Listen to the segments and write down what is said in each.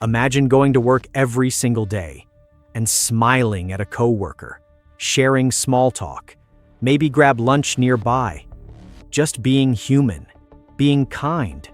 Imagine going to work every single day and smiling at a coworker, sharing small talk, maybe grab lunch nearby. Just being human, being kind.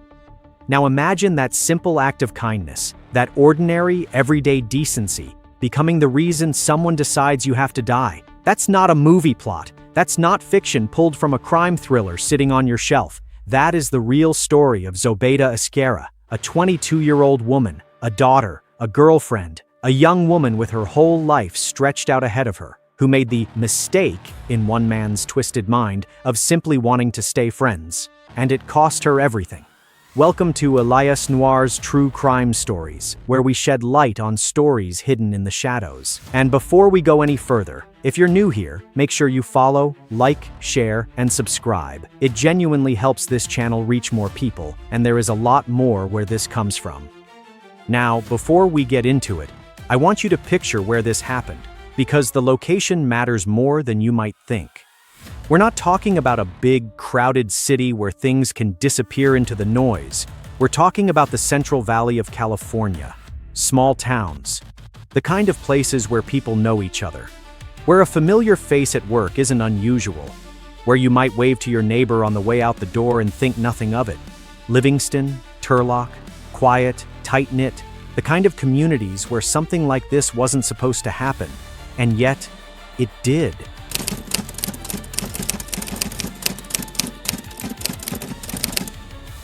Now imagine that simple act of kindness, that ordinary, everyday decency, becoming the reason someone decides you have to die. That's not a movie plot. That's not fiction pulled from a crime thriller sitting on your shelf. That is the real story of Zoe Esquerra, a 22-year-old woman, a daughter, a girlfriend, a young woman with her whole life stretched out ahead of her, who made the mistake, in one man's twisted mind, of simply wanting to stay friends. And it cost her everything. Welcome to Elias Noir's True Crime Stories, where we shed light on stories hidden in the shadows. And before we go any further, if you're new here, make sure you follow, like, share, and subscribe. It genuinely helps this channel reach more people, and there is a lot more where this comes from. Now, before we get into it, I want you to picture where this happened, because the location matters more than you might think. We're not talking about a big, crowded city where things can disappear into the noise. We're talking about the Central Valley of California. Small towns. The kind of places where people know each other. Where a familiar face at work isn't unusual. Where you might wave to your neighbor on the way out the door and think nothing of it. Livingston, Turlock, quiet, tight-knit. The kind of communities where something like this wasn't supposed to happen. And yet, it did.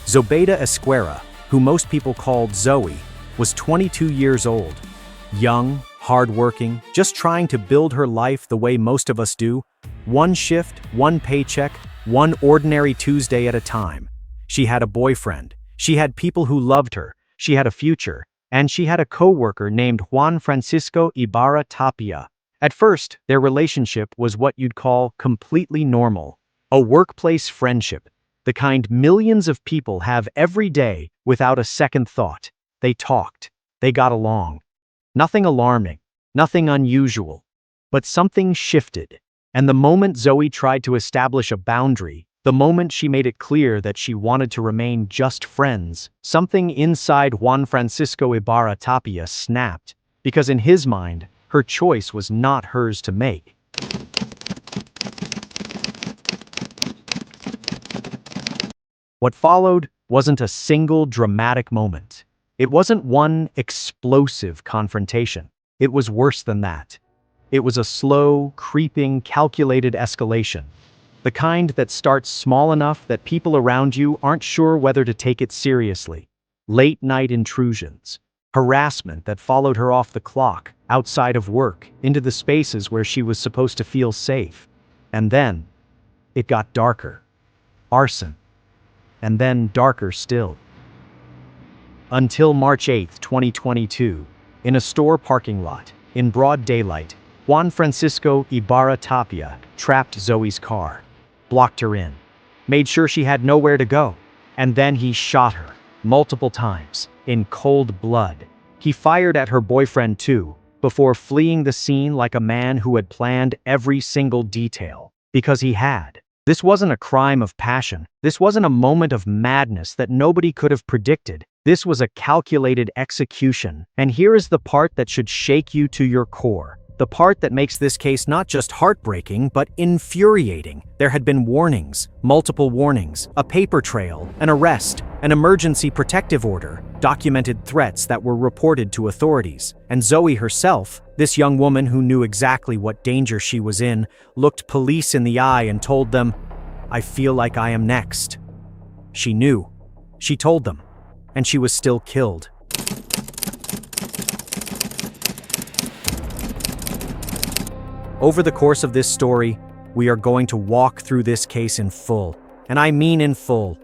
Zobeyda Esquerra, who most people called Zoe, was 22 years old. Young, hardworking, just trying to build her life the way most of us do. One shift, one paycheck, one ordinary Tuesday at a time. She had a boyfriend. She had people who loved her. She had a future. And she had a coworker named Juan Francisco Ibarra-Tapia. At first, their relationship was what you'd call completely normal. A workplace friendship. The kind millions of people have every day without a second thought. They talked. They got along. Nothing alarming. Nothing unusual. But something shifted. And the moment Zoe tried to establish a boundary, the moment she made it clear that she wanted to remain just friends, something inside Juan Francisco Ibarra-Tapia snapped, because in his mind, her choice was not hers to make. What followed wasn't a single dramatic moment. It wasn't one explosive confrontation. It was worse than that. It was a slow, creeping, calculated escalation. The kind that starts small enough that people around you aren't sure whether to take it seriously. Late-night intrusions. Harassment that followed her off the clock, outside of work, into the spaces where she was supposed to feel safe. And then, it got darker. Arson. And then darker still. Until March 8, 2022, in a store parking lot, in broad daylight, Juan Francisco Ibarra-Tapia trapped Zoe's car, blocked her in, made sure she had nowhere to go, and then he shot her, multiple times, in cold blood. He fired at her boyfriend too, before fleeing the scene like a man who had planned every single detail, because he had. This wasn't a crime of passion. This wasn't a moment of madness that nobody could have predicted. This was a calculated execution. And here is the part that should shake you to your core. The part that makes this case not just heartbreaking, but infuriating. There had been warnings, multiple warnings, a paper trail, an arrest, an emergency protective order, documented threats that were reported to authorities. And Zoe herself, this young woman who knew exactly what danger she was in, looked police in the eye and told them, "I feel like I am next." She knew. She told them. And she was still killed. Over the course of this story, we are going to walk through this case in full. And I mean in full.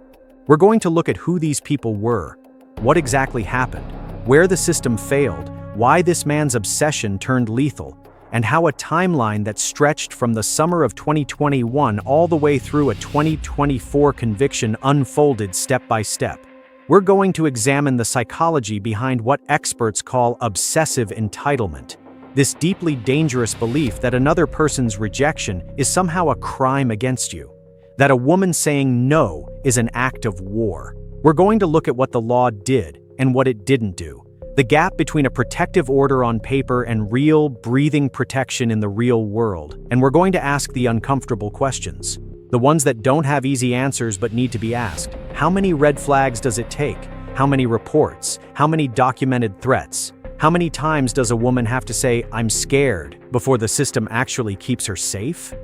We're going to look at who these people were, what exactly happened, where the system failed, why this man's obsession turned lethal, and how a timeline that stretched from the summer of 2021 all the way through a 2024 conviction unfolded step by step. We're going to examine the psychology behind what experts call obsessive entitlement. This deeply dangerous belief that another person's rejection is somehow a crime against you. That a woman saying no is an act of war. We're going to look at what the law did and what it didn't do. The gap between a protective order on paper and real, breathing protection in the real world. And we're going to ask the uncomfortable questions. The ones that don't have easy answers but need to be asked. How many red flags does it take? How many reports? How many documented threats? How many times does a woman have to say, "I'm scared," before the system actually keeps her safe?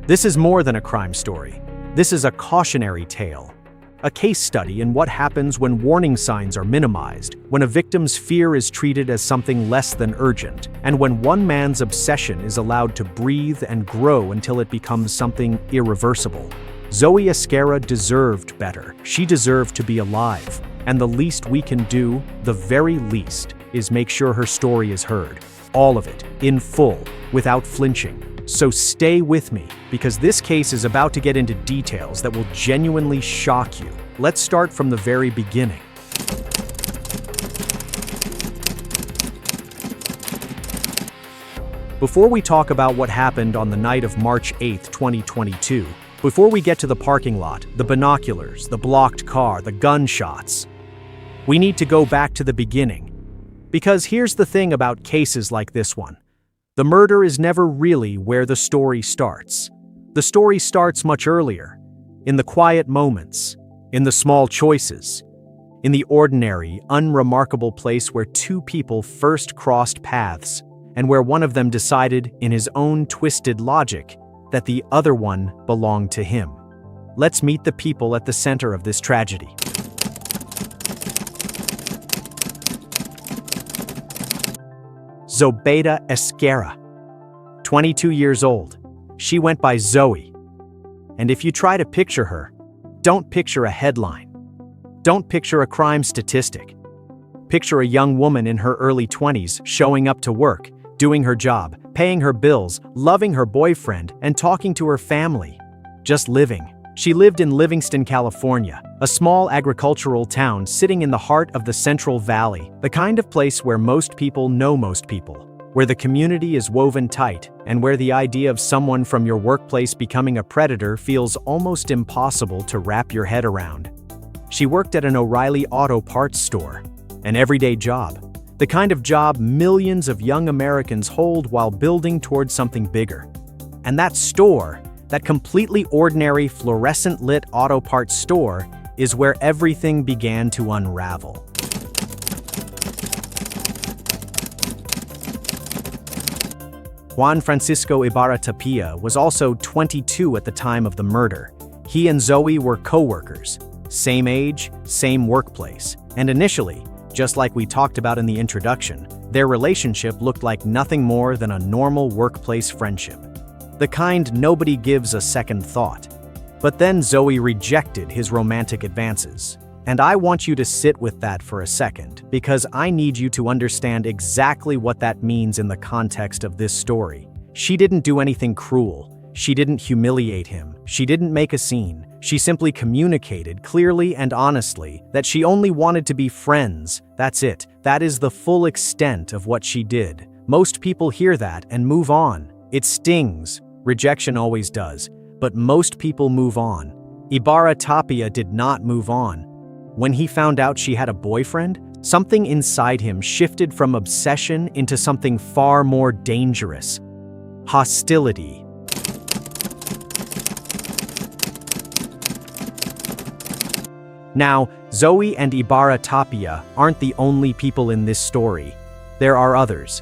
This is more than a crime story. This is a cautionary tale. A case study in what happens when warning signs are minimized, when a victim's fear is treated as something less than urgent, and when one man's obsession is allowed to breathe and grow until it becomes something irreversible. Zoe Esquerra deserved better. She deserved to be alive. And the least we can do, the very least, is make sure her story is heard. All of it, in full, without flinching. So stay with me, because this case is about to get into details that will genuinely shock you. Let's start from the very beginning. Before we talk about what happened on the night of March 8, 2022, before we get to the parking lot, the binoculars, the blocked car, the gunshots, we need to go back to the beginning. Because here's the thing about cases like this one. The murder is never really where the story starts. The story starts much earlier, in the quiet moments, in the small choices, in the ordinary, unremarkable place where two people first crossed paths and where one of them decided, in his own twisted logic, that the other one belonged to him. Let's meet the people at the center of this tragedy. Zobeyda Esquerra, 22 years old. She went by Zoe. And if you try to picture her, don't picture a headline. Don't picture a crime statistic. Picture a young woman in her early 20s showing up to work, doing her job, paying her bills, loving her boyfriend, and talking to her family. Just living. She lived in Livingston, California, a small agricultural town sitting in the heart of the Central Valley, the kind of place where most people know most people, where the community is woven tight, and where the idea of someone from your workplace becoming a predator feels almost impossible to wrap your head around. She worked at an O'Reilly auto parts store, an everyday job, the kind of job millions of young Americans hold while building towards something bigger. And that store, that completely ordinary fluorescent-lit auto parts store, is where everything began to unravel. Juan Francisco Ibarra-Tapia was also 22 at the time of the murder. He and Zoe were coworkers, same age, same workplace, and initially, just like we talked about in the introduction, their relationship looked like nothing more than a normal workplace friendship. The kind nobody gives a second thought. But then Zoe rejected his romantic advances. And I want you to sit with that for a second, because I need you to understand exactly what that means in the context of this story. She didn't do anything cruel. She didn't humiliate him. She didn't make a scene. She simply communicated clearly and honestly that she only wanted to be friends. That's it. That is the full extent of what she did. Most people hear that and move on. It stings. Rejection always does. But most people move on. Ibarra-Tapia did not move on. When he found out she had a boyfriend, something inside him shifted from obsession into something far more dangerous: hostility. Now, Zoe and Ibarra-Tapia aren't the only people in this story. There are others.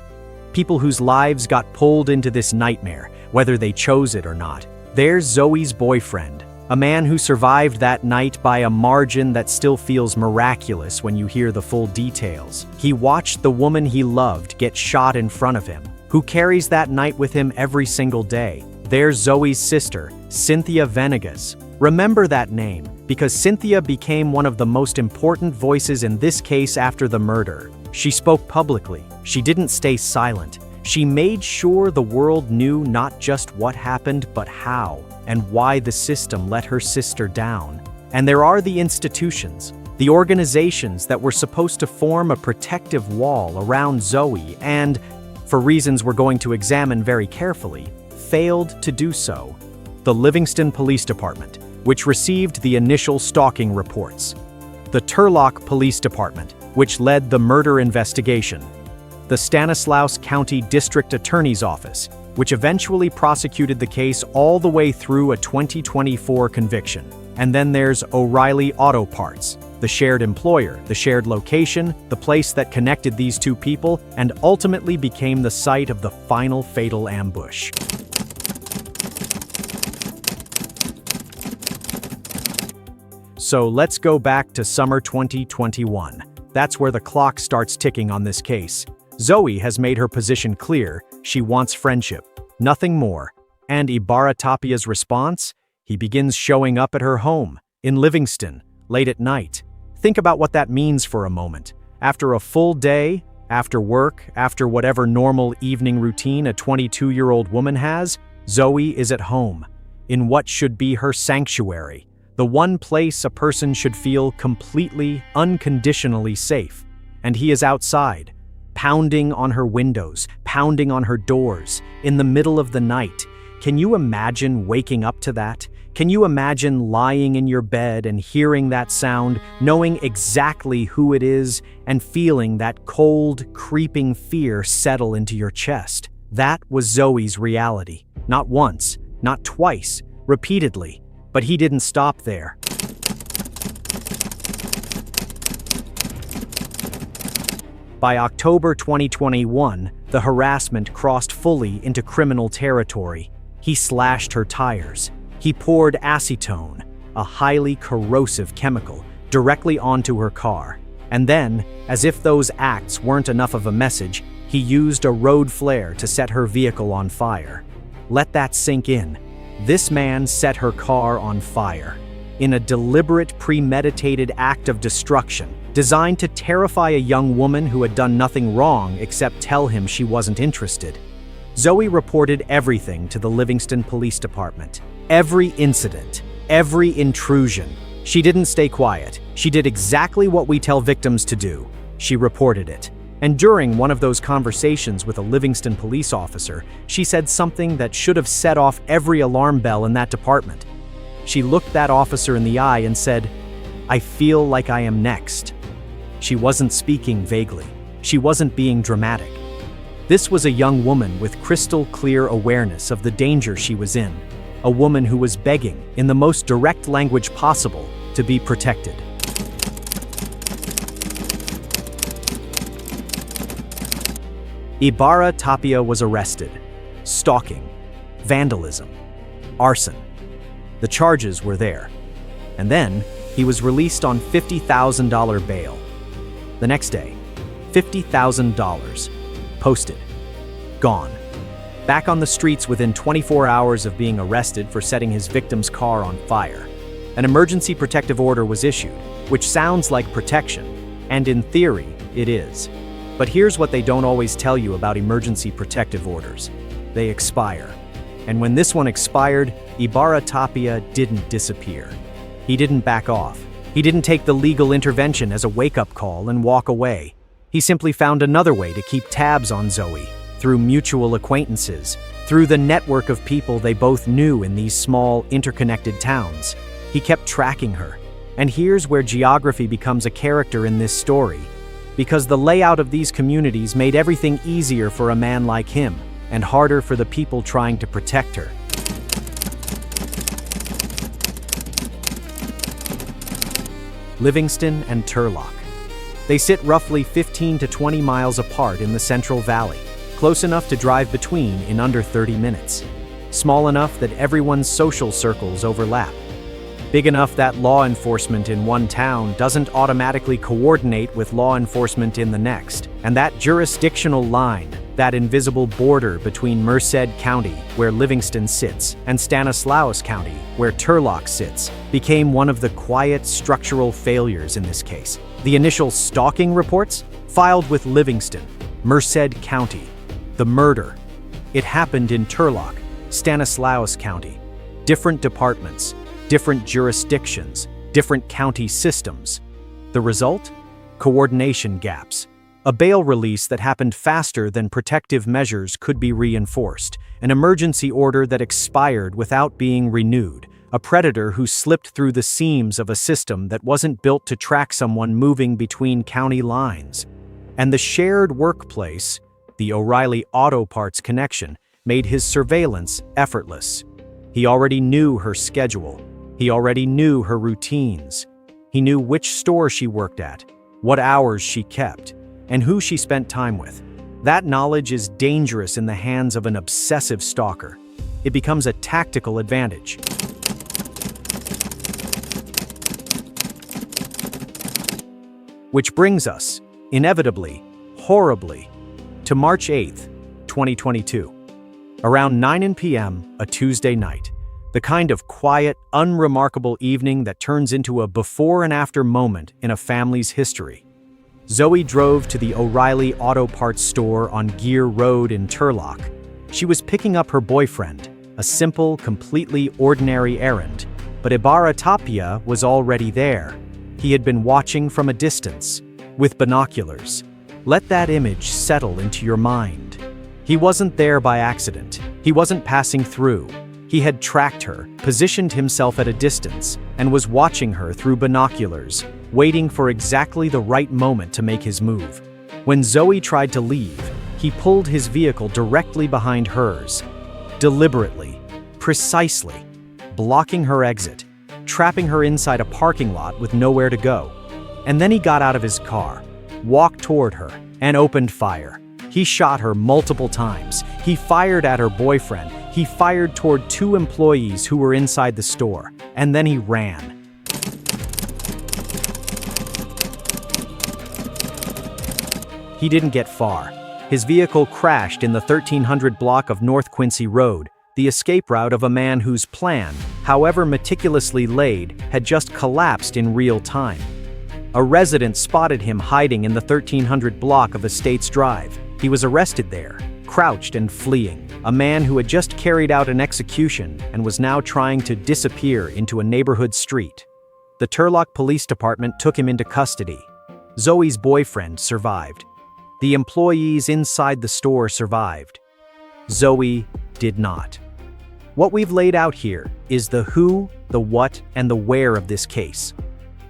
People whose lives got pulled into this nightmare, whether they chose it or not. There's Zoe's boyfriend, a man who survived that night by a margin that still feels miraculous when you hear the full details. He watched the woman he loved get shot in front of him, who carries that night with him every single day. There's Zoe's sister, Cynthia Venegas. Remember that name, because Cynthia became one of the most important voices in this case after the murder. She spoke publicly. She didn't stay silent. She made sure the world knew not just what happened, but how and why the system let her sister down. And there are the institutions, the organizations that were supposed to form a protective wall around Zoe and, for reasons we're going to examine very carefully, failed to do so. The Livingston Police Department, which received the initial stalking reports. The Turlock Police Department, which led the murder investigation. The Stanislaus County District Attorney's Office, which eventually prosecuted the case all the way through a 2024 conviction. And then there's O'Reilly Auto Parts, the shared employer, the shared location, the place that connected these two people, and ultimately became the site of the final fatal ambush. So let's go back to summer 2021. That's where the clock starts ticking on this case. Zoe has made her position clear. She wants friendship, nothing more. And Ibarra-Tapia's response? He begins showing up at her home, in Livingston, late at night. Think about what that means for a moment. After a full day, after work, after whatever normal evening routine a 22-year-old woman has, Zoe is at home, in what should be her sanctuary, the one place a person should feel completely, unconditionally safe. And he is outside, pounding on her windows, pounding on her doors, in the middle of the night. Can you imagine waking up to that? Can you imagine lying in your bed and hearing that sound, knowing exactly who it is, and feeling that cold, creeping fear settle into your chest? That was Zoe's reality. Not once, not twice, repeatedly. But he didn't stop there. By October 2021, the harassment crossed fully into criminal territory. He slashed her tires. He poured acetone, a highly corrosive chemical, directly onto her car. And then, as if those acts weren't enough of a message, he used a road flare to set her vehicle on fire. Let that sink in. This man set her car on fire, in a deliberate, premeditated act of destruction, designed to terrify a young woman who had done nothing wrong except tell him she wasn't interested. Zoe reported everything to the Livingston Police Department. Every incident, every intrusion. She didn't stay quiet. She did exactly what we tell victims to do. She reported it. And during one of those conversations with a Livingston police officer, she said something that should have set off every alarm bell in that department. She looked that officer in the eye and said, "I feel like I am next." She wasn't speaking vaguely. She wasn't being dramatic. This was a young woman with crystal clear awareness of the danger she was in. A woman who was begging, in the most direct language possible, to be protected. Ibarra-Tapia was arrested. Stalking, vandalism, arson. The charges were there. And then, he was released on $50,000 bail. The next day, $50,000. Posted. Gone. Back on the streets within 24 hours of being arrested for setting his victim's car on fire. An emergency protective order was issued, which sounds like protection, and in theory, it is. But here's what they don't always tell you about emergency protective orders. They expire. And when this one expired, Ibarra-Tapia didn't disappear. He didn't back off. He didn't take the legal intervention as a wake-up call and walk away. He simply found another way to keep tabs on Zoe, through mutual acquaintances, through the network of people they both knew in these small, interconnected towns. He kept tracking her. And here's where geography becomes a character in this story. Because the layout of these communities made everything easier for a man like him, and harder for the people trying to protect her. Livingston and Turlock. They sit roughly 15 to 20 miles apart in the Central Valley, close enough to drive between in under 30 minutes. Small enough that everyone's social circles overlap. Big enough that law enforcement in one town doesn't automatically coordinate with law enforcement in the next. And that jurisdictional line, that invisible border between Merced County, where Livingston sits, and Stanislaus County, where Turlock sits, became one of the quiet structural failures in this case. The initial stalking reports filed with Livingston, Merced County. The murder. It happened in Turlock, Stanislaus County. Different departments, different jurisdictions, different county systems. The result? Coordination gaps. A bail release that happened faster than protective measures could be reinforced. An emergency order that expired without being renewed. A a predator who slipped through the seams of a system that wasn't built to track someone moving between county lines. And the shared workplace, the O'Reilly Auto Parts connection, made his surveillance effortless. He already knew her schedule. He already knew her routines. He knew which store she worked at, what hours she kept, and who she spent time with. That knowledge is dangerous in the hands of an obsessive stalker. It becomes a tactical advantage. Which brings us, inevitably, horribly, to March 8th, 2022. Around 9 p.m., a Tuesday night, the kind of quiet, unremarkable evening that turns into a before and after moment in a family's history. Zoe drove to the O'Reilly Auto Parts store on Gear Road in Turlock. She was picking up her boyfriend, a simple, completely ordinary errand, but Ibarra-Tapia was already there. He had been watching from a distance, with binoculars. Let that image settle into your mind. He wasn't there by accident. He wasn't passing through. He had tracked her, positioned himself at a distance, and was watching her through binoculars, waiting for exactly the right moment to make his move. When Zoe tried to leave, he pulled his vehicle directly behind hers, deliberately, precisely, blocking her exit, trapping her inside a parking lot with nowhere to go. And then he got out of his car, walked toward her, and opened fire. He shot her multiple times. He fired at her boyfriend. He fired toward 2 employees who were inside the store, and then he ran. He didn't get far. His vehicle crashed in the 1300 block of North Quincy Road, the escape route of a man whose plan, however meticulously laid, had just collapsed in real time. A resident spotted him hiding in the 1300 block of Estates Drive. He was arrested there, crouched and fleeing, a man who had just carried out an execution and was now trying to disappear into a neighborhood street. The Turlock Police Department took him into custody. Zoe's boyfriend survived. The employees inside the store survived. Zoe did not. What we've laid out here is the who, the what, and the where of this case.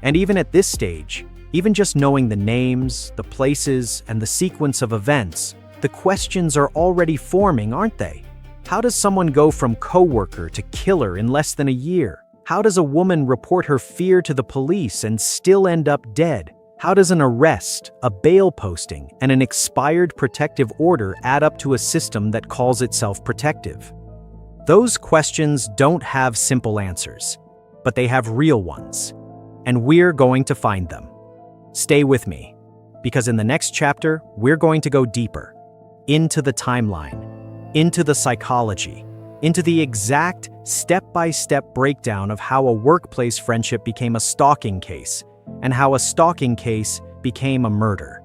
And even at this stage, even just knowing the names, the places, and the sequence of events, the questions are already forming, aren't they? How does someone go from coworker to killer in less than a year? How does a woman report her fear to the police and still end up dead? How does an arrest, a bail posting, and an expired protective order add up to a system that calls itself protective? Those questions don't have simple answers, but they have real ones, and we're going to find them. Stay with me, because in the next chapter, we're going to go deeper, into the timeline, into the psychology, into the exact step-by-step breakdown of how a workplace friendship became a stalking case, and how a stalking case became a murder.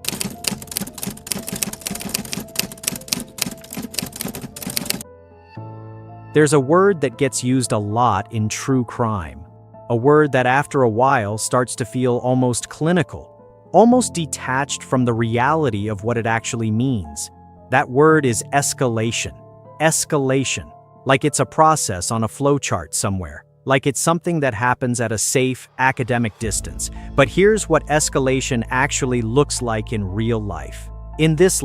There's a word that gets used a lot in true crime, a word that after a while starts to feel almost clinical, almost detached from the reality of what it actually means. That word is escalation. Escalation, like it's a process on a flowchart somewhere. Like it's something that happens at a safe, academic distance. But here's what escalation actually looks like in real life. In this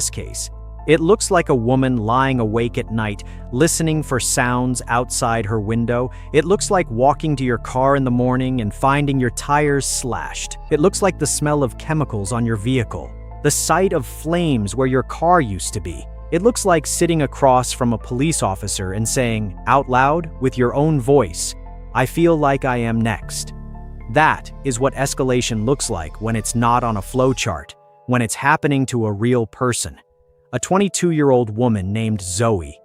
case, it looks like a woman lying awake at night, listening for sounds outside her window. It looks like walking to your car in the morning and finding your tires slashed. It looks like the smell of chemicals on your vehicle, the sight of flames where your car used to be. It looks like sitting across from a police officer and saying, out loud, with your own voice, "I feel like I am next." That is what escalation looks like when it's not on a flowchart, when it's happening to a real person. A 22-year-old woman named Zoe.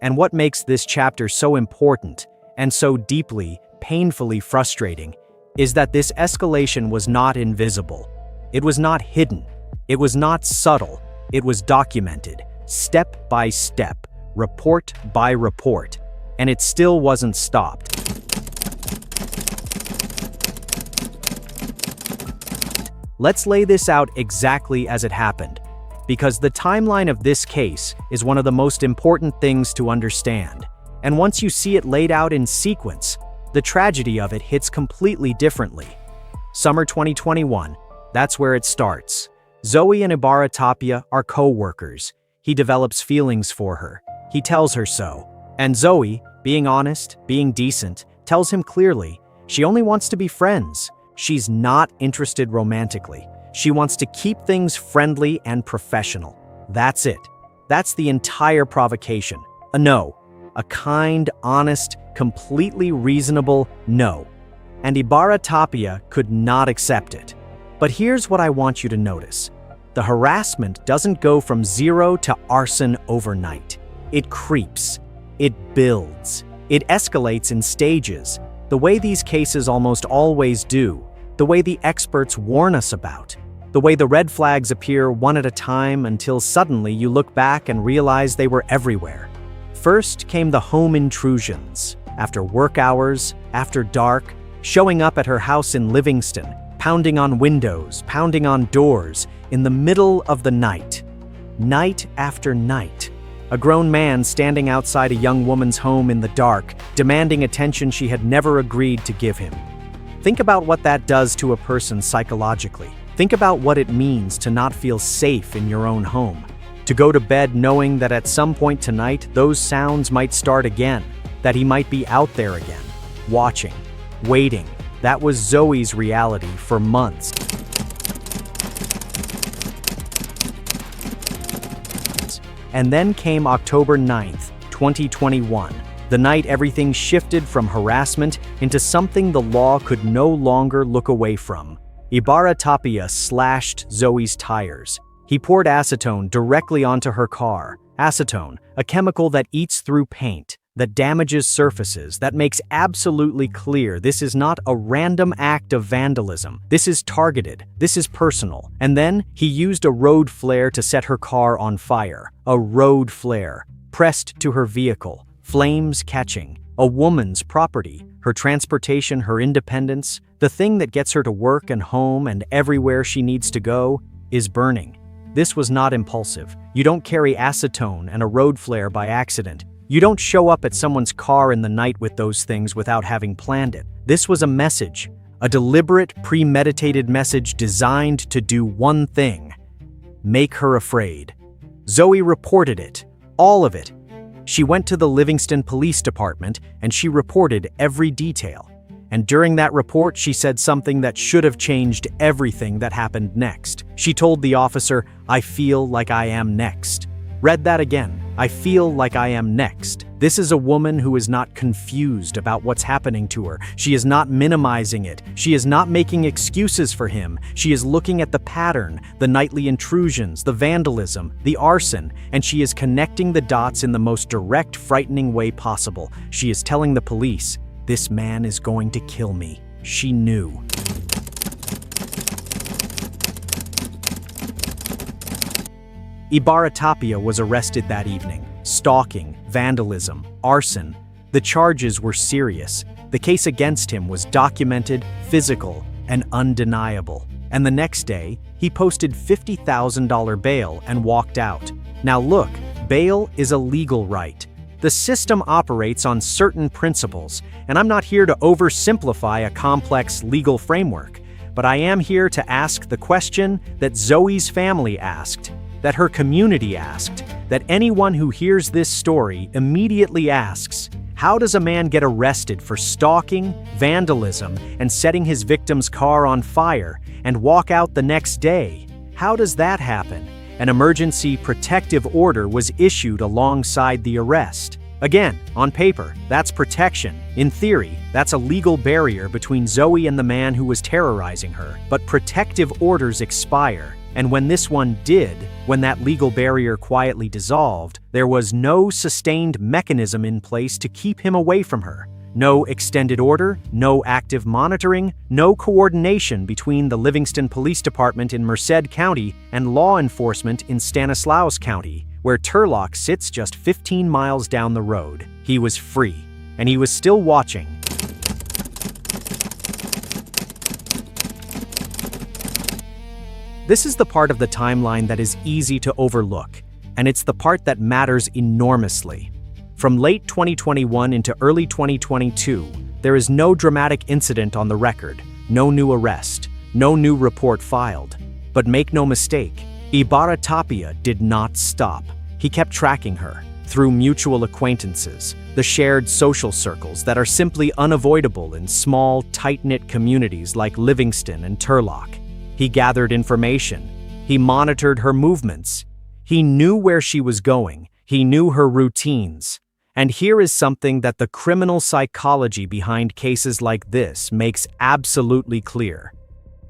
And what makes this chapter so important and so deeply, painfully frustrating is that this escalation was not invisible. It was not hidden. It was not subtle. It was documented. Step by step, report by report, and it still wasn't stopped. Let's lay this out exactly as it happened, because the timeline of this case is one of the most important things to understand, And once you see it laid out in sequence, the tragedy of it hits completely differently. Summer 2021, that's where it starts. Zoe and Ibarra-Tapia are co-workers. He develops feelings for her. He tells her so. And Zoe, being honest, being decent, tells him clearly, she only wants to be friends. She's not interested romantically. She wants to keep things friendly and professional. That's it. That's the entire provocation. A no. A kind, honest, completely reasonable no. And Ibarra-Tapia could not accept it. But here's what I want you to notice. The harassment doesn't go from zero to arson overnight. It creeps. It builds. It escalates in stages, the way these cases almost always do, the way the experts warn us about, the way the red flags appear one at a time until suddenly you look back and realize they were everywhere. First came the home intrusions, after work hours, after dark, showing up at her house in Livingston, pounding on windows, pounding on doors, in the middle of the night. Night after night. A grown man standing outside a young woman's home in the dark, demanding attention she had never agreed to give him. Think about what that does to a person psychologically. Think about what it means to not feel safe in your own home. To go to bed knowing that at some point tonight, those sounds might start again, that he might be out there again, watching, waiting. That was Zoe's reality for months. And then came October 9th, 2021, the night everything shifted from harassment into something the law could no longer look away from. Ibarra-Tapia slashed Zoe's tires. He poured acetone directly onto her car. Acetone, a chemical that eats through paint, that damages surfaces, that makes absolutely clear this is not a random act of vandalism. This is targeted. This is personal. And then he used a road flare to set her car on fire. A road flare, pressed to her vehicle, flames catching. A woman's property, her transportation, her independence, the thing that gets her to work and home and everywhere she needs to go, is burning. This was not impulsive. You don't carry acetone and a road flare by accident. You don't show up at someone's car in the night with those things without having planned it. This was a message, a deliberate, premeditated message designed to do one thing: make her afraid. Zoe reported it, all of it. She went to the Livingston Police Department and she reported every detail. And during that report, she said something that should have changed everything that happened next. She told the officer, "I feel like I am next." Read that again. I feel like I am next. This is a woman who is not confused about what's happening to her. She is not minimizing it. She is not making excuses for him. She is looking at the pattern, the nightly intrusions, the vandalism, the arson, and she is connecting the dots in the most direct, frightening way possible. She is telling the police, "This man is going to kill me." She knew. Ibarra-Tapia was arrested that evening. Stalking, vandalism, arson. The charges were serious. The case against him was documented, physical, and undeniable. And the next day, he posted $50,000 bail and walked out. Now look, bail is a legal right. The system operates on certain principles, and I'm not here to oversimplify a complex legal framework, but I am here to ask the question that Zoe's family asked, that her community asked, that anyone who hears this story immediately asks: how does a man get arrested for stalking, vandalism, and setting his victim's car on fire and walk out the next day? How does that happen? An emergency protective order was issued alongside the arrest. Again, on paper, that's protection. In theory, that's a legal barrier between Zoe and the man who was terrorizing her. But protective orders expire. And when this one did, when that legal barrier quietly dissolved, there was no sustained mechanism in place to keep him away from her. No extended order, no active monitoring, no coordination between the Livingston Police Department in Merced County and law enforcement in Stanislaus County, where Turlock sits just 15 miles down the road. He was free, and he was still watching. This is the part of the timeline that is easy to overlook, and it's the part that matters enormously. From late 2021 into early 2022, there is no dramatic incident on the record, no new arrest, no new report filed. But make no mistake, Ibarra-Tapia did not stop. He kept tracking her through mutual acquaintances, the shared social circles that are simply unavoidable in small, tight-knit communities like Livingston and Turlock. He gathered information. He monitored her movements. He knew where she was going. He knew her routines. And here is something that the criminal psychology behind cases like this makes absolutely clear.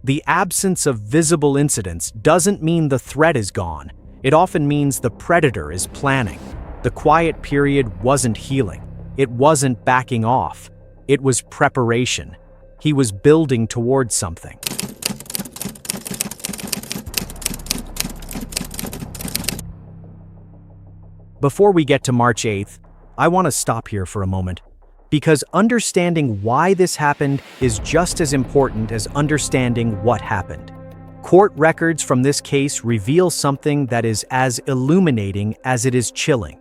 The absence of visible incidents doesn't mean the threat is gone. It often means the predator is planning. The quiet period wasn't healing. It wasn't backing off. It was preparation. He was building towards something. Before we get to March 8th, I want to stop here for a moment, because understanding why this happened is just as important as understanding what happened. Court records from this case reveal something that is as illuminating as it is chilling.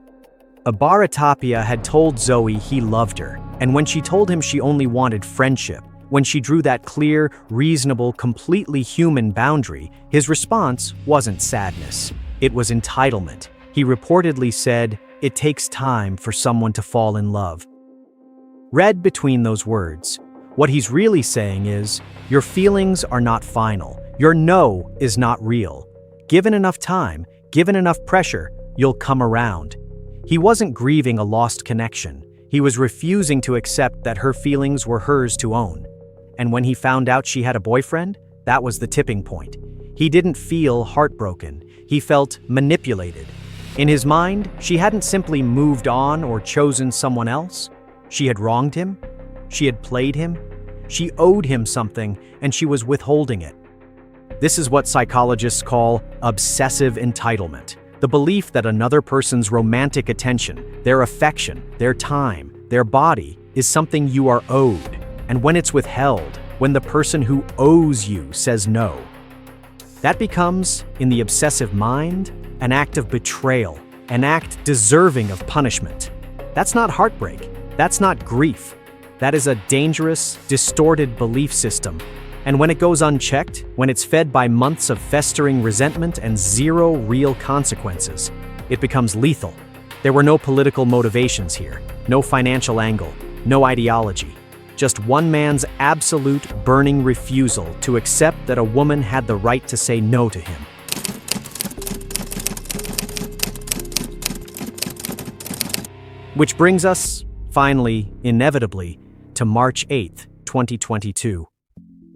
Ibarra-Tapia had told Zoe he loved her, and when she told him she only wanted friendship, when she drew that clear, reasonable, completely human boundary, his response wasn't sadness. It was entitlement. He reportedly said, "It takes time for someone to fall in love." Read between those words, what he's really saying is, your feelings are not final. Your no is not real. Given enough time, given enough pressure, you'll come around. He wasn't grieving a lost connection. He was refusing to accept that her feelings were hers to own. And when he found out she had a boyfriend, that was the tipping point. He didn't feel heartbroken. He felt manipulated. In his mind, she hadn't simply moved on or chosen someone else. She had wronged him. She had played him. She owed him something, and she was withholding it. This is what psychologists call obsessive entitlement, the belief that another person's romantic attention, their affection, their time, their body is something you are owed. And when it's withheld, when the person who owes you says no, that becomes, in the obsessive mind, an act of betrayal, an act deserving of punishment. That's not heartbreak. That's not grief. That is a dangerous, distorted belief system. And when it goes unchecked, when it's fed by months of festering resentment and zero real consequences, it becomes lethal. There were no political motivations here, no financial angle, no ideology. Just one man's absolute burning refusal to accept that a woman had the right to say no to him. Which brings us, finally, inevitably, to March 8th, 2022.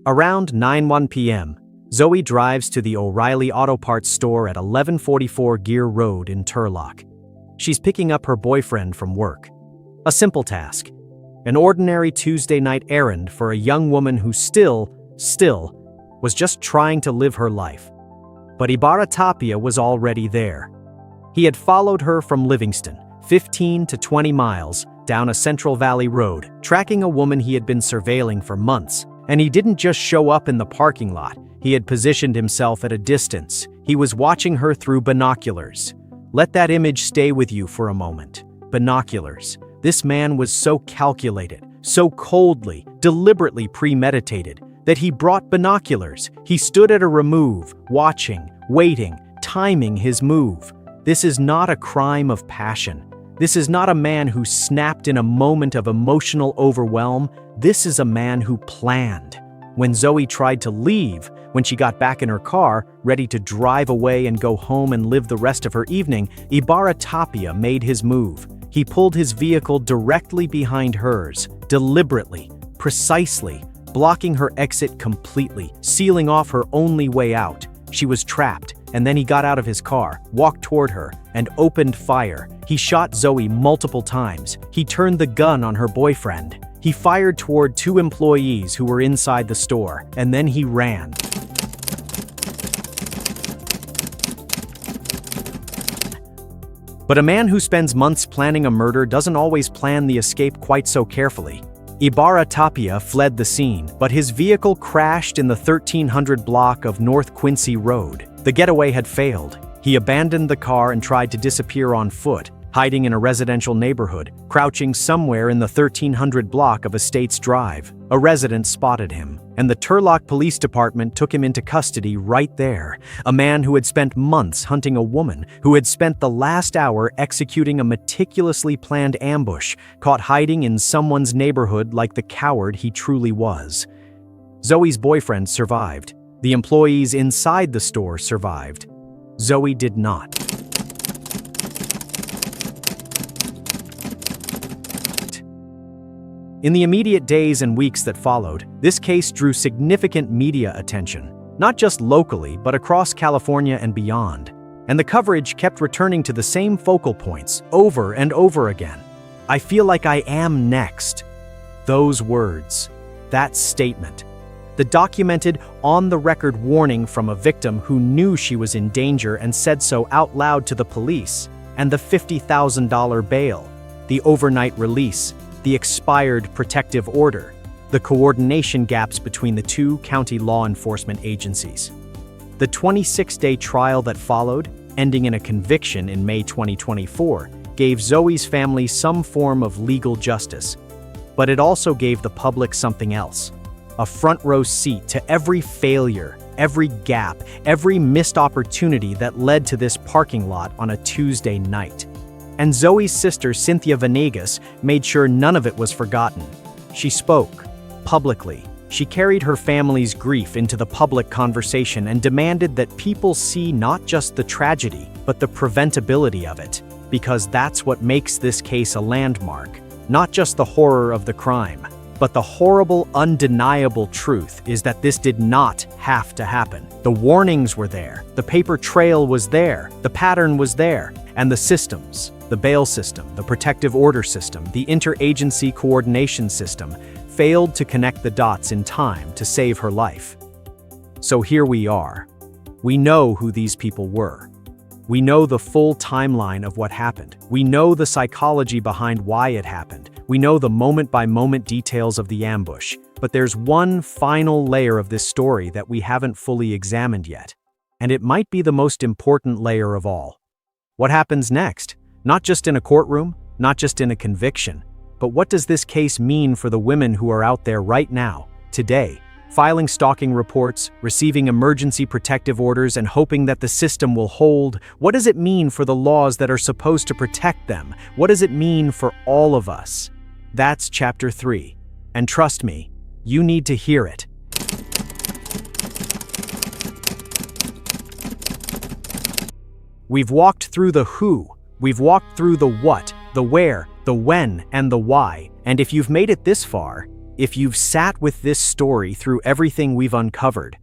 Around 9:01 p.m., Zoe drives to the O'Reilly Auto Parts store at 1144 Gear Road in Turlock. She's picking up her boyfriend from work. A simple task. An ordinary Tuesday night errand for a young woman who still was just trying to live her life. But Ibarra-Tapia was already there. He had followed her from Livingston, 15 to 20 miles, down a Central Valley road, tracking a woman he had been surveilling for months. And he didn't just show up in the parking lot. He had positioned himself at a distance. He was watching her through binoculars. Let that image stay with you for a moment. Binoculars. This man was so calculated, so coldly, deliberately premeditated, that he brought binoculars. He stood at a remove, watching, waiting, timing his move. This is not a crime of passion. This is not a man who snapped in a moment of emotional overwhelm. This is a man who planned. When Zoe tried to leave, when she got back in her car, ready to drive away and go home and live the rest of her evening, Ibarra-Tapia made his move. He pulled his vehicle directly behind hers, deliberately, precisely, blocking her exit completely, sealing off her only way out. She was trapped, and then he got out of his car, walked toward her, and opened fire. He shot Zoe multiple times. He turned the gun on her boyfriend. He fired toward 2 employees who were inside the store, and then he ran. But a man who spends months planning a murder doesn't always plan the escape quite so carefully. Ibarra-Tapia fled the scene, but his vehicle crashed in the 1300 block of North Quincy Road. The getaway had failed. He abandoned the car and tried to disappear on foot, hiding in a residential neighborhood, crouching somewhere in the 1300 block of Estates Drive. A resident spotted him, and the Turlock Police Department took him into custody right there. A man who had spent months hunting a woman, who had spent the last hour executing a meticulously planned ambush, caught hiding in someone's neighborhood like the coward he truly was. Zoe's boyfriend survived. The employees inside the store survived. Zoe did not. In the immediate days and weeks that followed, this case drew significant media attention, not just locally, but across California and beyond. And the coverage kept returning to the same focal points over and over again. "I feel like I am next." Those words, that statement, the documented, on-the-record warning from a victim who knew she was in danger and said so out loud to the police, and the $50,000 bail, the overnight release, the expired protective order, the coordination gaps between the two county law enforcement agencies. The 26-day trial that followed, ending in a conviction in May 2024, gave Zoe's family some form of legal justice. But it also gave the public something else: a front-row seat to every failure, every gap, every missed opportunity that led to this parking lot on a Tuesday night. And Zoe's sister, Cynthia Venegas, made sure none of it was forgotten. She spoke, publicly. She carried her family's grief into the public conversation and demanded that people see not just the tragedy, but the preventability of it, because that's what makes this case a landmark. Not just the horror of the crime, but the horrible, undeniable truth is that this did not have to happen. The warnings were there, the paper trail was there, the pattern was there, and the systems, the bail system, the protective order system, the interagency coordination system, failed to connect the dots in time to save her life. So here we are. We know who these people were. We know the full timeline of what happened. We know the psychology behind why it happened. We know the moment-by-moment details of the ambush. But there's one final layer of this story that we haven't fully examined yet. And it might be the most important layer of all. What happens next? Not just in a courtroom, not just in a conviction, but what does this case mean for the women who are out there right now, today, filing stalking reports, receiving emergency protective orders, and hoping that the system will hold? What does it mean for the laws that are supposed to protect them? What does it mean for all of us? That's Chapter 3. And trust me, you need to hear it. We've walked through the who. We've walked through the what, the where, the when, and the why. And if you've made it this far, if you've sat with this story through everything we've uncovered,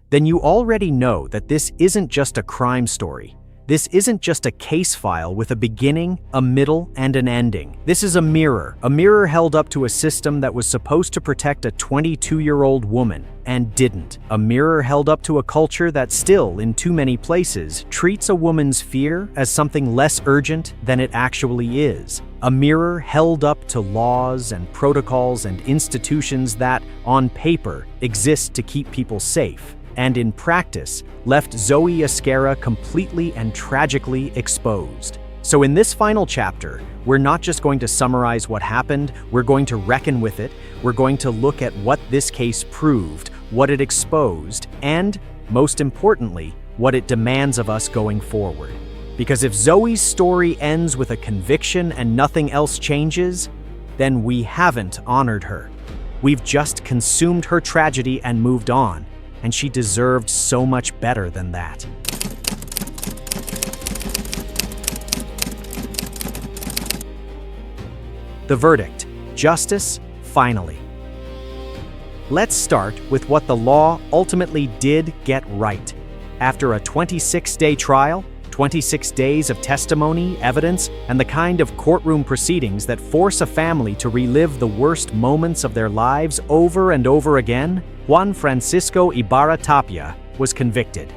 then you already know that this isn't just a crime story. This isn't just a case file with a beginning, a middle, and an ending. This is a mirror held up to a system that was supposed to protect a 22-year-old woman and didn't. A mirror held up to a culture that still, in too many places, treats a woman's fear as something less urgent than it actually is. A mirror held up to laws and protocols and institutions that, on paper, exist to keep people safe, and in practice, left Zoe Esquerra completely and tragically exposed. So in this final chapter, we're not just going to summarize what happened, we're going to reckon with it, we're going to look at what this case proved, what it exposed, and, most importantly, what it demands of us going forward. Because if Zoe's story ends with a conviction and nothing else changes, then we haven't honored her. We've just consumed her tragedy and moved on. And she deserved so much better than that. The verdict: justice, finally. Let's start with what the law ultimately did get right. After a 26-day trial, 26 days of testimony, evidence, and the kind of courtroom proceedings that force a family to relive the worst moments of their lives over and over again, Juan Francisco Ibarra-Tapia was convicted.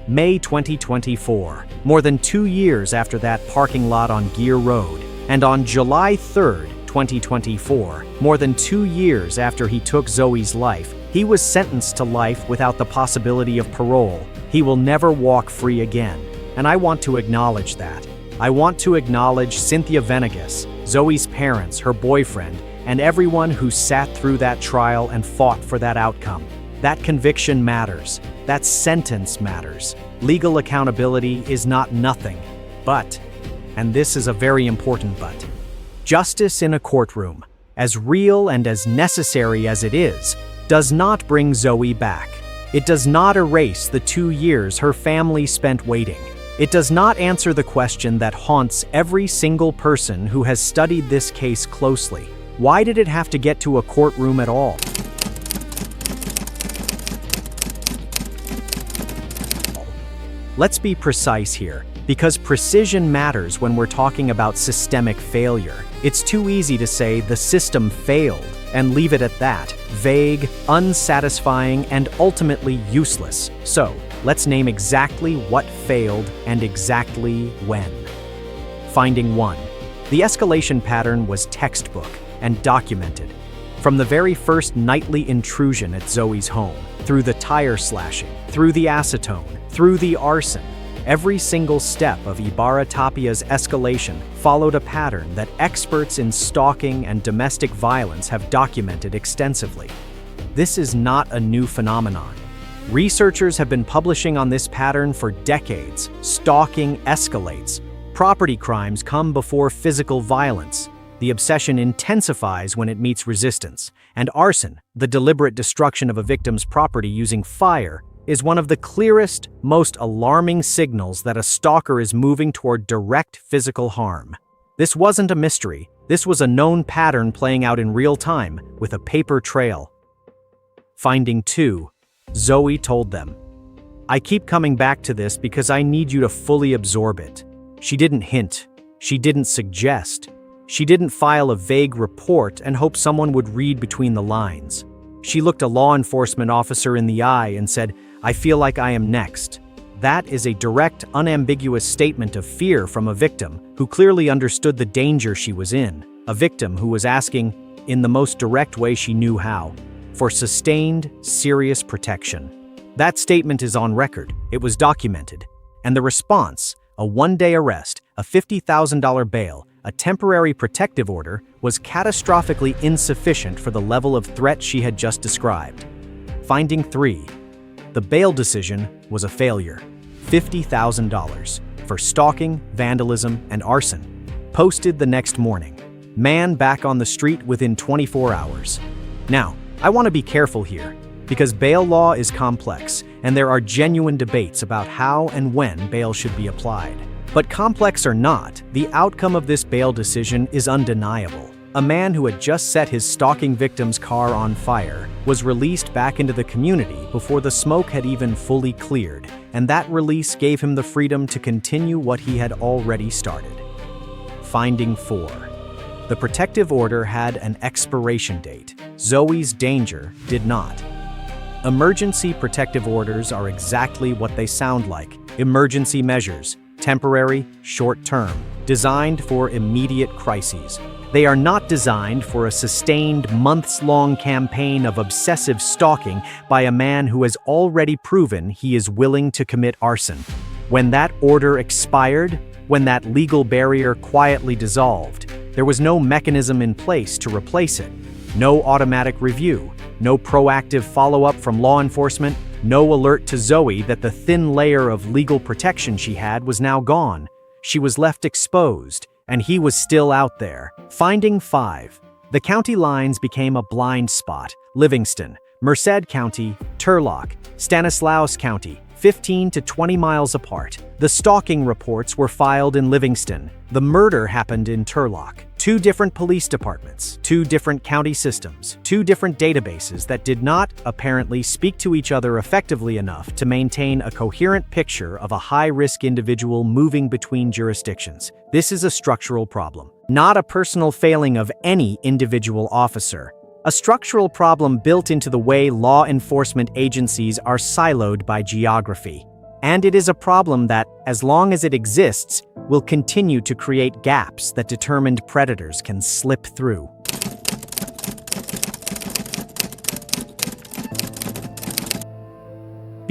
May 2024, more than 2 years after that parking lot on Gear Road, and on July 3rd, 2024, more than 2 years after he took Zoe's life, he was sentenced to life without the possibility of parole. He will never walk free again. And I want to acknowledge that. I want to acknowledge Cynthia Venegas, Zoe's parents, her boyfriend, and everyone who sat through that trial and fought for that outcome. That conviction matters. That sentence matters. Legal accountability is not nothing. But, and this is a very important but, justice in a courtroom, as real and as necessary as it is, does not bring Zoe back. It does not erase the 2 years her family spent waiting. It does not answer the question that haunts every single person who has studied this case closely. Why did it have to get to a courtroom at all? Let's be precise here, because precision matters when we're talking about systemic failure. It's too easy to say the system failed and leave it at that, vague, unsatisfying, and ultimately useless. So, let's name exactly what failed and exactly when. Finding 1. The escalation pattern was textbook and documented. From the very first nightly intrusion at Zoe's home, through the tire slashing, through the acetone, through the arson, every single step of Ibarra-Tapia's escalation followed a pattern that experts in stalking and domestic violence have documented extensively. This is not a new phenomenon. Researchers have been publishing on this pattern for decades. Stalking escalates. Property crimes come before physical violence. The obsession intensifies when it meets resistance. And arson, the deliberate destruction of a victim's property using fire, is one of the clearest, most alarming signals that a stalker is moving toward direct physical harm. This wasn't a mystery. This was a known pattern playing out in real time, with a paper trail. Finding 2. Zoe told them, "I keep coming back to this because I need you to fully absorb it." She didn't hint. She didn't suggest. She didn't file a vague report and hope someone would read between the lines. She looked a law enforcement officer in the eye and said, "I feel like I am next." That is a direct, unambiguous statement of fear from a victim who clearly understood the danger she was in. A victim who was asking, in the most direct way she knew how, for sustained, serious protection. That statement is on record. It was documented. And the response, a one-day arrest, a $50,000 bail, a temporary protective order, was catastrophically insufficient for the level of threat she had just described. Finding 3. The bail decision was a failure. $50,000 for stalking, vandalism, and arson. Posted the next morning. Man back on the street within 24 hours. Now, I want to be careful here, because bail law is complex, and there are genuine debates about how and when bail should be applied. But complex or not, the outcome of this bail decision is undeniable. A man who had just set his stalking victim's car on fire was released back into the community before the smoke had even fully cleared, and that release gave him the freedom to continue what he had already started. Finding 4. The protective order had an expiration date. Zoe's danger did not. Emergency protective orders are exactly what they sound like. Emergency measures, temporary, short-term, designed for immediate crises. They are not designed for a sustained, months-long campaign of obsessive stalking by a man who has already proven he is willing to commit arson. When that order expired, when that legal barrier quietly dissolved, there was no mechanism in place to replace it. No automatic review, no proactive follow-up from law enforcement, no alert to Zoe that the thin layer of legal protection she had was now gone. She was left exposed, and he was still out there. Finding 5. The county lines became a blind spot. Livingston, Merced County, Turlock, Stanislaus County, 15 to 20 miles apart. The stalking reports were filed in Livingston. The murder happened in Turlock. 2 different police departments, 2 different county systems, 2 different databases that did not, apparently, speak to each other effectively enough to maintain a coherent picture of a high-risk individual moving between jurisdictions. This is a structural problem, not a personal failing of any individual officer. A structural problem built into the way law enforcement agencies are siloed by geography. And it is a problem that, as long as it exists, will continue to create gaps that determined predators can slip through.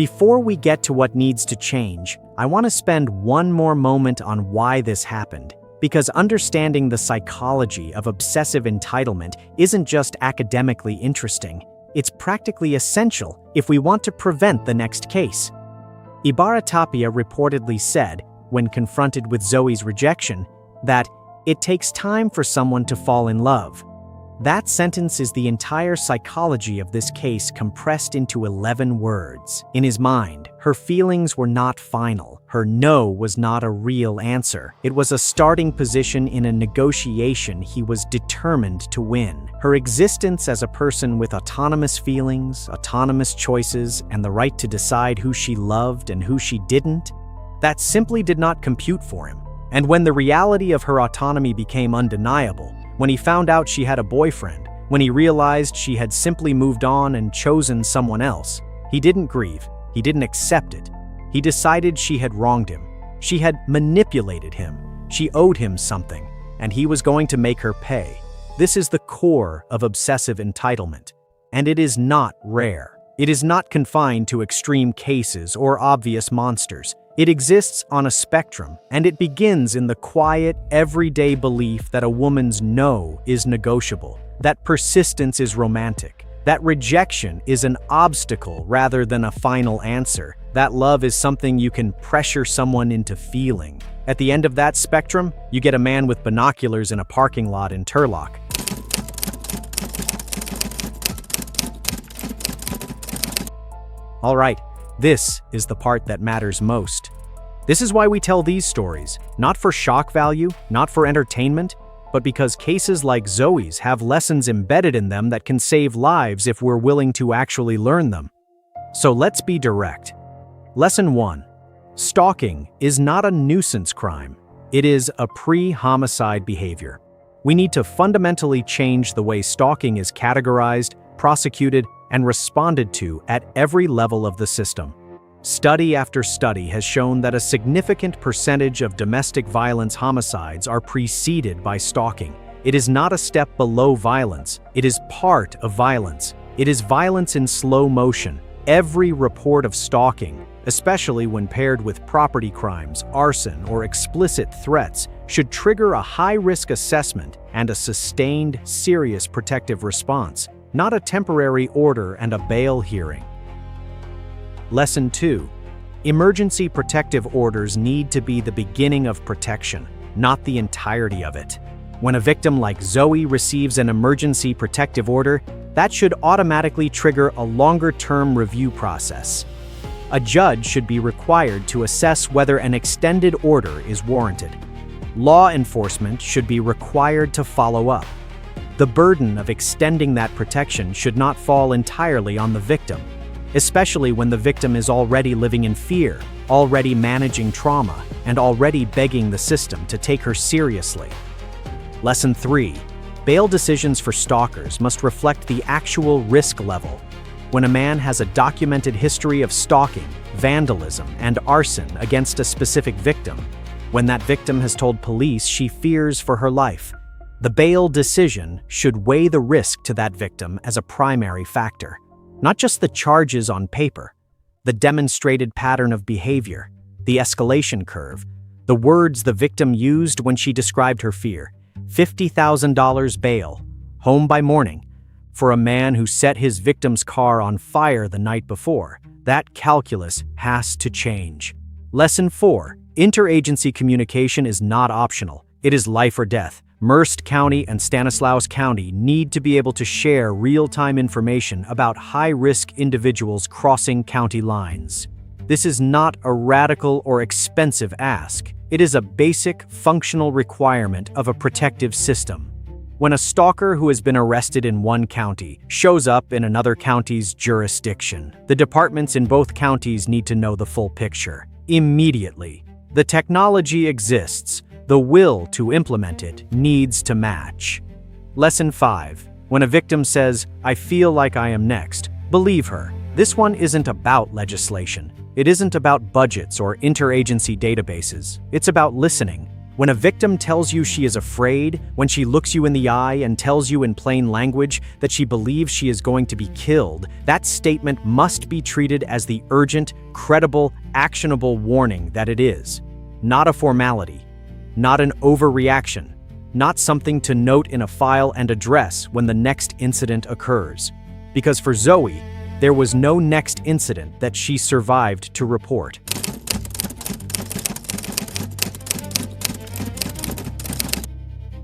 Before we get to what needs to change, I want to spend one more moment on why this happened. Because understanding the psychology of obsessive entitlement isn't just academically interesting, it's practically essential if we want to prevent the next case. Ibarra-Tapia reportedly said, when confronted with Zoe's rejection, that it takes time for someone to fall in love. That sentence is the entire psychology of this case compressed into 11 words. In his mind, her feelings were not final. Her no was not a real answer. It was a starting position in a negotiation he was determined to win. Her existence as a person with autonomous feelings, autonomous choices, and the right to decide who she loved and who she didn't, that simply did not compute for him. And when the reality of her autonomy became undeniable, when he found out she had a boyfriend, when he realized she had simply moved on and chosen someone else, he didn't grieve, he didn't accept it. He decided she had wronged him. She had manipulated him. She owed him something, and he was going to make her pay. This is the core of obsessive entitlement, and it is not rare. It is not confined to extreme cases or obvious monsters. It exists on a spectrum, and it begins in the quiet, everyday belief that a woman's no is negotiable, that persistence is romantic, that rejection is an obstacle rather than a final answer, that love is something you can pressure someone into feeling. At the end of that spectrum, you get a man with binoculars in a parking lot in Turlock. All right. This is the part that matters most. This is why we tell these stories, not for shock value, not for entertainment, but because cases like Zoe's have lessons embedded in them that can save lives if we're willing to actually learn them. So let's be direct. Lesson 1. Stalking is not a nuisance crime. It is a pre-homicide behavior. We need to fundamentally change the way stalking is categorized, prosecuted, and responded to at every level of the system. Study after study has shown that a significant percentage of domestic violence homicides are preceded by stalking. It is not a step below violence. It is part of violence. It is violence in slow motion. Every report of stalking, especially when paired with property crimes, arson, or explicit threats, should trigger a high-risk assessment and a sustained, serious protective response, not a temporary order and a bail hearing. Lesson 2. Emergency protective orders need to be the beginning of protection, not the entirety of it. When a victim like Zoe receives an emergency protective order, that should automatically trigger a longer-term review process. A judge should be required to assess whether an extended order is warranted. Law enforcement should be required to follow up. The burden of extending that protection should not fall entirely on the victim, especially when the victim is already living in fear, already managing trauma, and already begging the system to take her seriously. Lesson 3. Bail decisions for stalkers must reflect the actual risk level. When a man has a documented history of stalking, vandalism, and arson against a specific victim, when that victim has told police she fears for her life, the bail decision should weigh the risk to that victim as a primary factor. Not just the charges on paper, the demonstrated pattern of behavior, the escalation curve, the words the victim used when she described her fear. $50,000 bail, home by morning. For a man who set his victim's car on fire the night before, that calculus has to change. Lesson 4. Interagency communication is not optional. It is life or death. Merced County and Stanislaus County need to be able to share real-time information about high-risk individuals crossing county lines. This is not a radical or expensive ask. It is a basic, functional requirement of a protective system. When a stalker who has been arrested in one county shows up in another county's jurisdiction, the departments in both counties need to know the full picture immediately. The technology exists. The will to implement it needs to match. Lesson 5. When a victim says, "I feel like I am next," believe her. This one isn't about legislation. It isn't about budgets or interagency databases. It's about listening. When a victim tells you she is afraid, when she looks you in the eye and tells you in plain language that she believes she is going to be killed, that statement must be treated as the urgent, credible, actionable warning that it is. Not a formality, not an overreaction, not something to note in a file and address when the next incident occurs. Because for Zoe, there was no next incident that she survived to report.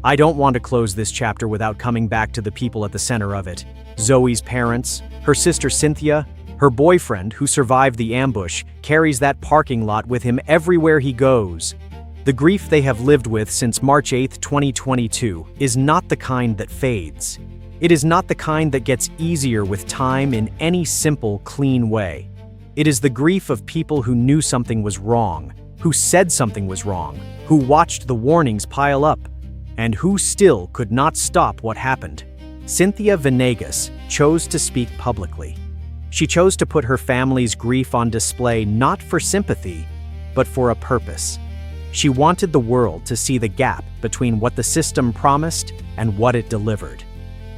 I don't want to close this chapter without coming back to the people at the center of it. Zoe's parents, her sister Cynthia, her boyfriend, who survived the ambush, carries that parking lot with him everywhere he goes. The grief they have lived with since March 8, 2022, is not the kind that fades. It is not the kind that gets easier with time in any simple, clean way. It is the grief of people who knew something was wrong, who said something was wrong, who watched the warnings pile up, and who still could not stop what happened. Cynthia Venegas chose to speak publicly. She chose to put her family's grief on display not for sympathy, but for a purpose. She wanted the world to see the gap between what the system promised and what it delivered.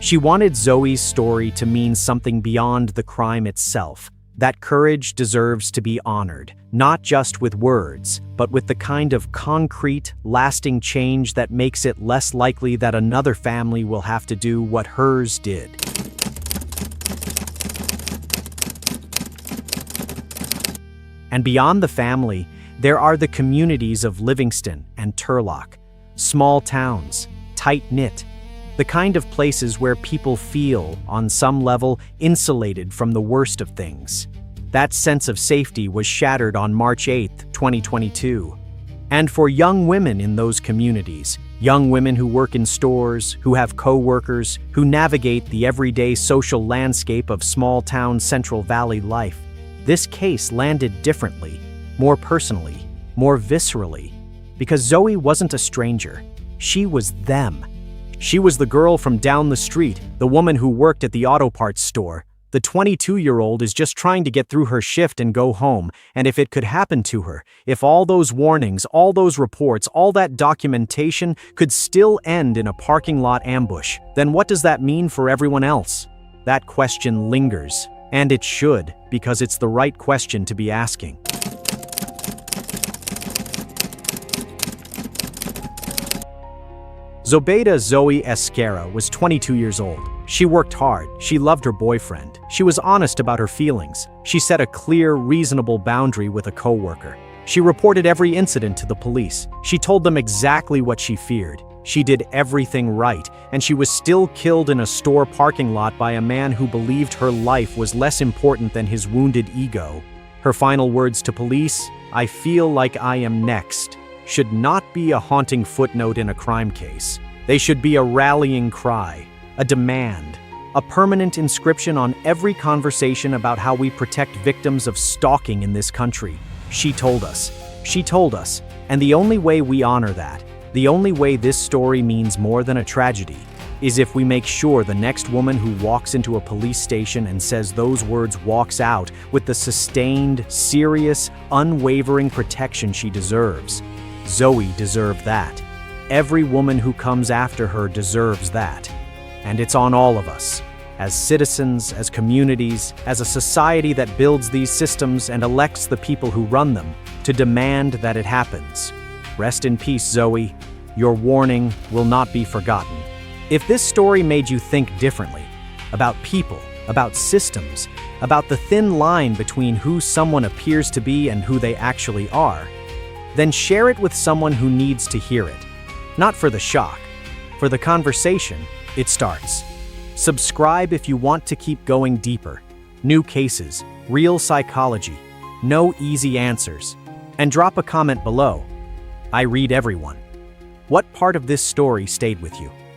She wanted Zoe's story to mean something beyond the crime itself. That courage deserves to be honored, not just with words, but with the kind of concrete, lasting change that makes it less likely that another family will have to do what hers did. And beyond the family, there are the communities of Livingston and Turlock, small towns, tight-knit, the kind of places where people feel, on some level, insulated from the worst of things. That sense of safety was shattered on March 8, 2022. And for young women in those communities, young women who work in stores, who have co-workers, who navigate the everyday social landscape of small-town Central Valley life, this case landed differently, more personally, more viscerally, because Zoe wasn't a stranger. She was them. She was the girl from down the street, the woman who worked at the auto parts store. The 22-year-old is just trying to get through her shift and go home, and if it could happen to her, if all those warnings, all those reports, all that documentation could still end in a parking lot ambush, then what does that mean for everyone else? That question lingers, and it should, because it's the right question to be asking. Zobeyda Zoe Esquerra was 22 years old. She worked hard, she loved her boyfriend, she was honest about her feelings, she set a clear, reasonable boundary with a coworker. She reported every incident to the police, she told them exactly what she feared. She did everything right, and she was still killed in a store parking lot by a man who believed her life was less important than his wounded ego. Her final words to police, "I feel like I am next," should not be a haunting footnote in a crime case. They should be a rallying cry, a demand, a permanent inscription on every conversation about how we protect victims of stalking in this country. She told us, and the only way we honor that, the only way this story means more than a tragedy, is if we make sure the next woman who walks into a police station and says those words walks out with the sustained, serious, unwavering protection she deserves. Zoe deserved that. Every woman who comes after her deserves that. And it's on all of us, as citizens, as communities, as a society that builds these systems and elects the people who run them, to demand that it happens. Rest in peace, Zoe. Your warning will not be forgotten. If this story made you think differently, about people, about systems, about the thin line between who someone appears to be and who they actually are, then share it with someone who needs to hear it. Not for the shock, for the conversation it starts. Subscribe if you want to keep going deeper. New cases, real psychology, no easy answers. And drop a comment below. I read everyone. What part of this story stayed with you?